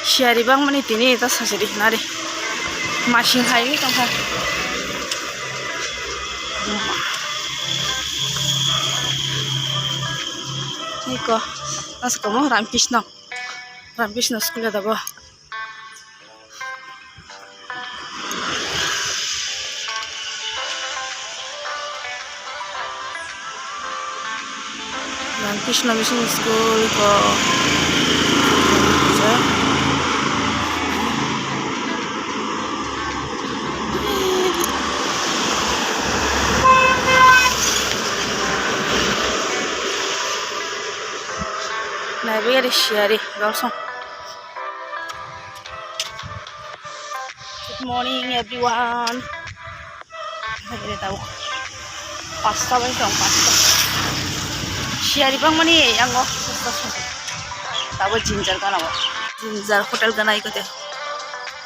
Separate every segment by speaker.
Speaker 1: siari bang mani tini itu sasiri nari masih hai ni tangkap ini kok nas kamu Ramkrishna school ada bah Ramkrishna Mission School kok nah biar siari langsung. Good morning everyone. Ini tahu pasta bang dong pasta. Siari bang mani yang oh tahu ginger kan apa? Ginger hotel kan aiko deh.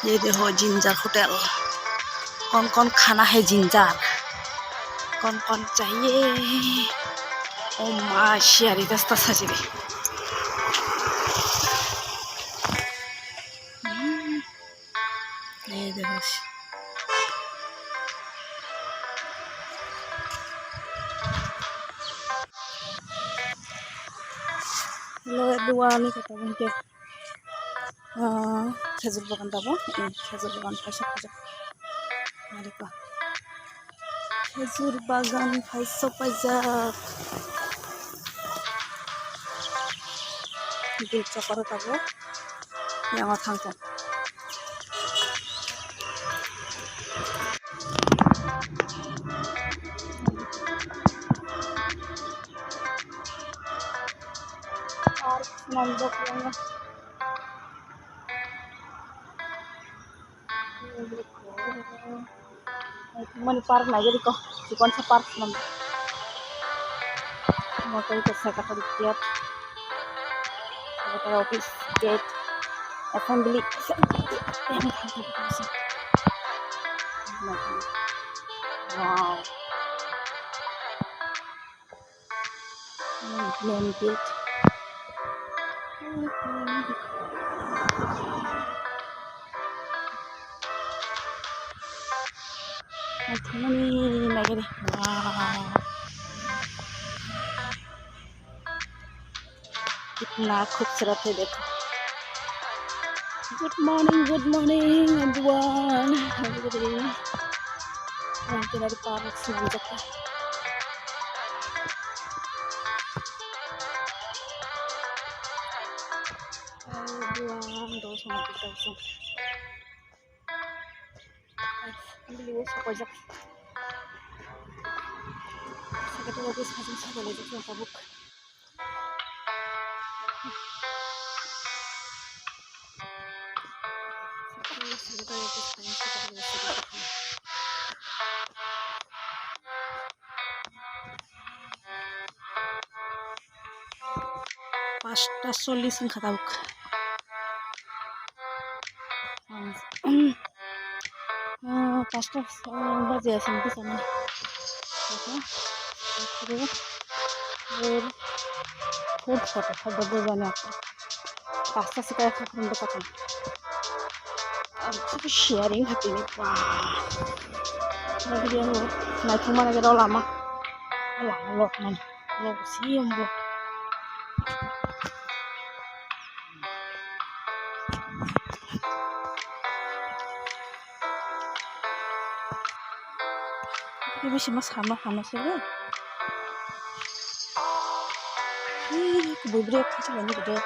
Speaker 1: ये देखो ginger hotel कौन खाना है ginger कौन चाहिए ओ माँ शियारी दस्ता सजरी ये देखो हेलो एवरीवन कता बनके খেজুর বাগান যাবো খেজুর বাগান পাইছে আরেকা খেজুর বাগান পাইছো পাইজাক দুলচা করে যাবো আমার থাকতো আর নাম দেখলাম Mani park na jadi kok si konsa park nam mau kali ke sekretariat sekretariat office gate assembly wow main gate Mani lagi deh. Wow. कितना खूबसूरत है देखो. Good morning everyone. Nanti dari park semanjak. Everyone, dos sama kita langsung. Ambil sekojak. Kita lagi saja lagi yang tabuk. Pasta solis yang katabuk. Pasta bazi ya sampai sana. Food photo ada banyak. Pasta sih kayak kurang dekat. Aku sharing hati ini. Wah. Lagi dia lo. Nah cuma lagi lama. Lama man. Lo siam lo. Ini bisa mas sama sih lo. Kubur kacau ini gede.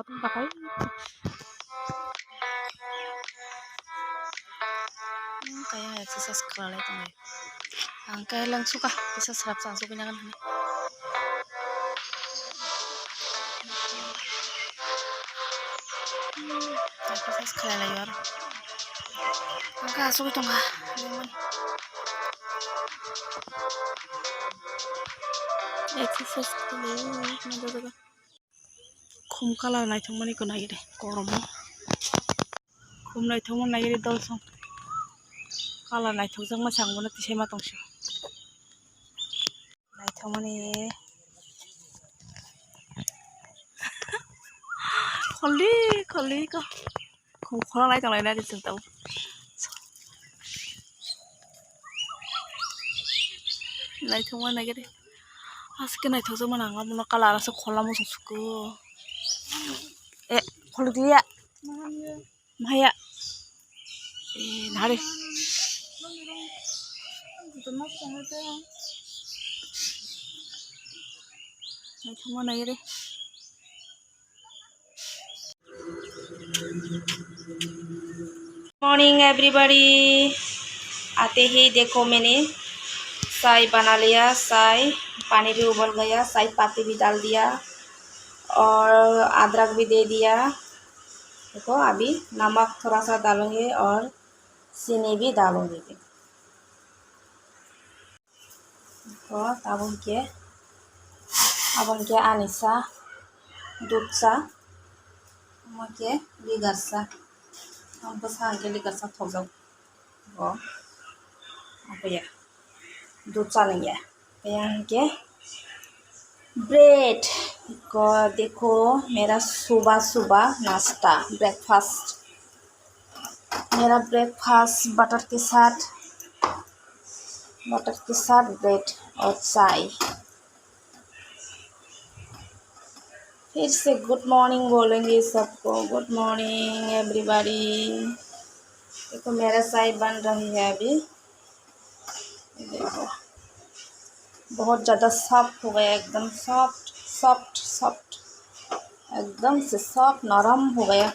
Speaker 1: Apa pakai? Kayak exercise scroll itu nih. Kayak lang suka bisa serap langsung punya kan ini. Exercise खालायलायो आरो गासैबो दङ exercise खालायो खम colour नायथांमोननिखौ नागिरे गरमाव खम नायथांमोन नागिरे दलसं colour नायथांजों मोजां mono तिसाय मा दंसो नायथांमोननि खलि को खम खला नायथांलाय ना दिसों दाउ नायथांमोन नागिरे आजके नायथांजों मोजां मोनो कालारासो खला मोजां सुको ए खलदिया माया ए नारे नायथांमोन नागिरे मॉर्निंग एवरीबॉडी आते ही देखो मैंने चाय बना लिया चाय पानी भी उबल गया चाय पत्ती भी डाल दिया और अदरक भी दे दिया देखो अभी नमक थोड़ा सा डालूंगी और चीनी भी डालूंगी देखो अब उनके अनिसा दूध सा मुझे लिगर सा हमको सांगे लिगर सा थोड़ा वो अब ये दूध सा नहीं है यहाँ के ब्रेड को देखो मेरा सुबह नाश्ता ब्रेकफास्ट मेरा ब्रेकफास्ट बटर के साथ ब्रेड और चाय फिर से गुड मॉर्निंग बोलेंगे सबको गुड मॉर्निंग एवरीबॉडी देखो मेरा चाय बन रही है अभी देखो बहुत ज़्यादा सॉफ्ट हो गया एकदम सॉफ्ट एकदम से सॉफ्ट नरम हो गया